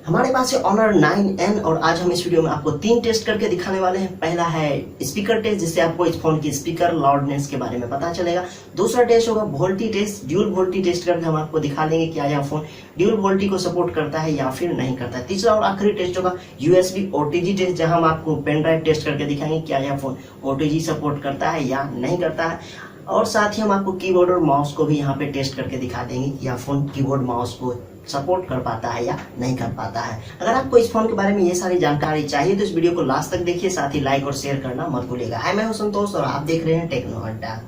हमारे पास है Honor 9N और आज हम इस वीडियो में आपको 3 टेस्ट करके दिखाने वाले हैं। पहला है स्पीकर टेस्ट, जिससे आपको इस फोन की स्पीकर लाउडनेस के बारे में पता चलेगा। दूसरा टेस्ट होगा VoLTE test, dual VoLTE test करके हम आपको दिखा देंगे क्या यह फोन ड्यूल वोल्टी को सपोर्ट करता है या फिर नहीं करता है। तीसरा और आखिरी टेस्ट होगा USB OTG टेस्ट, जहां हम आपको पेन ड्राइव टेस्ट करके दिखाएंगे क्या यह फोन OTG सपोर्ट करता है या नहीं करता है। और साथ ही हम आपको कीबोर्ड और माउस को भी यहाँ पे टेस्ट करके दिखा देंगे कि यह फोन कीबोर्ड माउस को सपोर्ट कर पाता है या नहीं कर पाता है। अगर आपको इस फोन के बारे में ये सारी जानकारी चाहिए तो इस वीडियो को लास्ट तक देखिए, साथ ही लाइक और शेयर करना मत भूलिएगा। हाय, मैं हूं संतोष और आप देख रहे हैं टेक्नो अड्डा।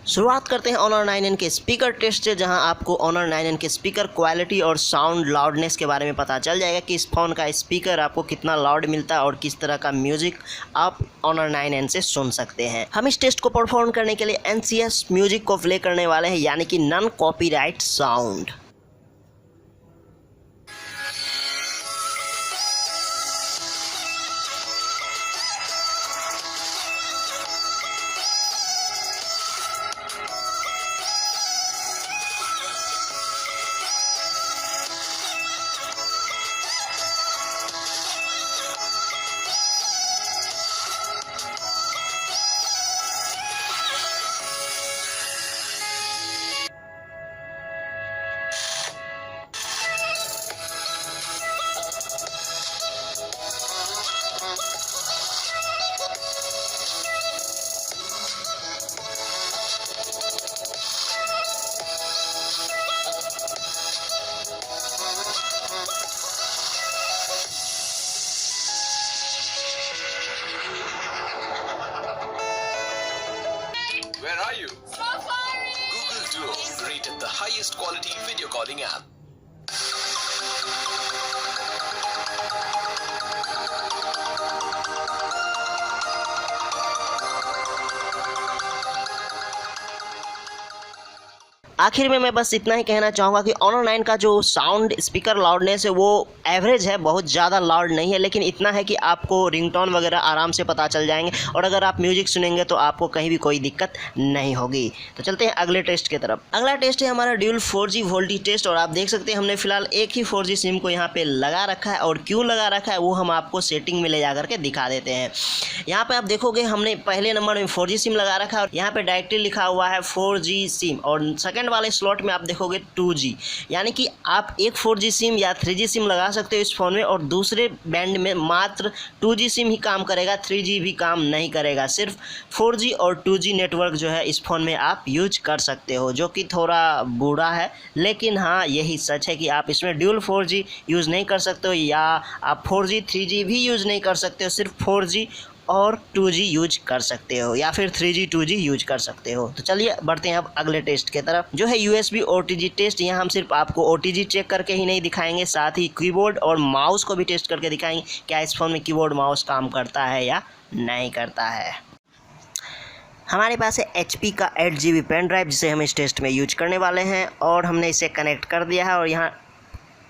शुरुआत करते हैं Honor 9N के स्पीकर टेस्ट से, जहां आपको Honor 9N के स्पीकर क्वालिटी और साउंड लाउडनेस के बारे में पता चल जाएगा कि इस फ़ोन का स्पीकर आपको कितना लाउड मिलता है और किस तरह का म्यूजिक आप Honor 9N से सुन सकते हैं। हम इस टेस्ट को परफॉर्म करने के लिए NCS म्यूजिक को प्ले करने वाले हैं, यानी कि non copyright sound. Where are you? Safari! Google Duo, rated the highest quality video calling app. आखिर में मैं बस इतना ही कहना चाहूँगा कि Honor 9 का जो साउंड स्पीकर लाउडनेस है वो एवरेज है, बहुत ज़्यादा लाउड नहीं है, लेकिन इतना है कि आपको रिंगटोन वगैरह आराम से पता चल जाएंगे और अगर आप म्यूजिक सुनेंगे तो आपको कहीं भी कोई दिक्कत नहीं होगी। तो चलते हैं अगले टेस्ट की तरफ। अगला टेस्ट है हमारा ड्यूल 4G वोल्टी टेस्ट और आप देख सकते हैं हमने फिलहाल एक ही 4G सिम को यहाँ पे लगा रखा है और क्यों लगा रखा है वो हम आपको सेटिंग में ले जा करके दिखा देते हैं। यहाँ पे आप देखोगे हमने पहले नंबर में 4G सिम लगा रखा है और यहाँ पे डायरेक्टली लिखा हुआ है 4G सिम और सेकंड वाले स्लॉट में आप देखोगे 2G, यानी कि आप एक 4G सिम या 3G सिम लगा सकते हो इस फ़ोन में और दूसरे बैंड में मात्र 2G सिम ही काम करेगा, 3G भी काम नहीं करेगा। सिर्फ 4G और 2G नेटवर्क जो है इस फ़ोन में आप यूज कर सकते हो, जो कि थोड़ा बुरा है, लेकिन हाँ यही सच है कि आप इसमें ड्यूल 4G यूज़ नहीं कर सकते हो या आप 4G 3G भी यूज़ नहीं कर सकते हो, सिर्फ 4G और 2G यूज कर सकते हो या फिर 3G 2G यूज कर सकते हो। तो चलिए बढ़ते हैं अब अगले टेस्ट की तरफ, जो है USB OTG टेस्ट। यहाँ हम सिर्फ आपको OTG चेक करके ही नहीं दिखाएंगे, साथ ही कीबोर्ड और माउस को भी टेस्ट करके दिखाएंगे क्या इस फोन में कीबोर्ड माउस काम करता है या नहीं करता है। हमारे पास है HP का 8GB पेन ड्राइव, जिसे हम इस टेस्ट में यूज करने वाले हैं और हमने इसे कनेक्ट कर दिया है और यहाँ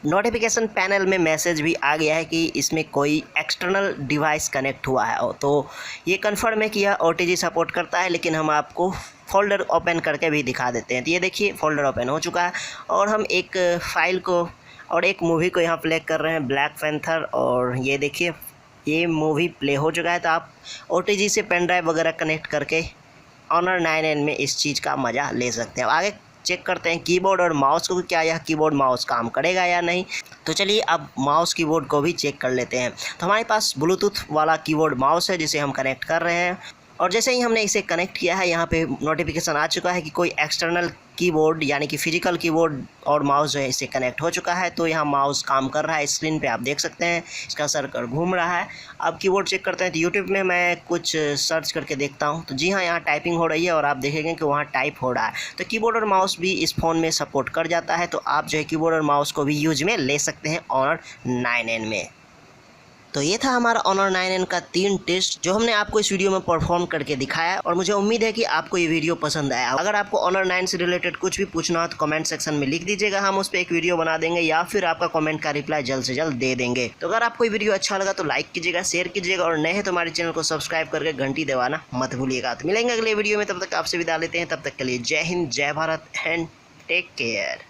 नोटिफिकेशन पैनल में मैसेज भी आ गया है कि इसमें कोई एक्सटर्नल डिवाइस कनेक्ट हुआ है। तो ये कन्फर्म है कि यह OTG सपोर्ट करता है, लेकिन हम आपको फ़ोल्डर ओपन करके भी दिखा देते हैं। तो ये देखिए फ़ोल्डर ओपन हो चुका है और हम एक फ़ाइल को और एक मूवी को यहाँ प्ले कर रहे हैं, ब्लैक पैंथर, और ये देखिए ये मूवी प्ले हो चुका है। तो आप OTG से पेन ड्राइव वगैरह कनेक्ट करके Honor 9N में इस चीज़ का मज़ा ले सकते हैं। आगे चेक करते हैं कीबोर्ड और माउस को कि क्या यह कीबोर्ड माउस काम करेगा या नहीं। तो चलिए अब माउस कीबोर्ड को भी चेक कर लेते हैं। तो हमारे पास ब्लूटूथ वाला कीबोर्ड माउस है जिसे हम कनेक्ट कर रहे हैं और जैसे ही हमने इसे कनेक्ट किया है यहाँ पे नोटिफिकेशन आ चुका है कि कोई एक्सटर्नल कीबोर्ड यानी कि फिजिकल कीबोर्ड और माउस जो है इससे कनेक्ट हो चुका है। तो यहाँ माउस काम कर रहा है, स्क्रीन पे आप देख सकते हैं इसका सर्कल घूम रहा है। अब कीबोर्ड चेक करते हैं तो यूट्यूब में मैं कुछ सर्च करके देखता हूँ, तो जी हाँ यहाँ टाइपिंग हो रही है और आप देखेंगे कि वहाँ टाइप हो रहा है। तो कीबोर्ड और माउस भी इस फ़ोन में सपोर्ट कर जाता है, तो आप जो है कीबोर्ड और माउस को भी यूज में ले सकते हैं Honor 9N में। तो ये था हमारा Honor 9N का 3 टेस्ट जो हमने आपको इस वीडियो में परफॉर्म करके दिखाया, और मुझे उम्मीद है कि आपको ये वीडियो पसंद आया। अगर आपको Honor 9 से रिलेटेड कुछ भी पूछना हो तो कमेंट सेक्शन में लिख दीजिएगा, हम उस पर एक वीडियो बना देंगे या फिर आपका कमेंट का रिप्लाई जल्द से जल्द दे देंगे। तो अगर आपको ये वीडियो अच्छा लगा तो लाइक कीजिएगा, शेयर कीजिएगा, और नए हैं तो हमारे चैनल को सब्सक्राइब करके घंटी दबाना मत भूलिएगा। तो मिलेंगे अगले वीडियो में, तब तक आपसे विदा लेते हैं। तब तक के लिए जय हिंद, जय भारत एंड टेक केयर।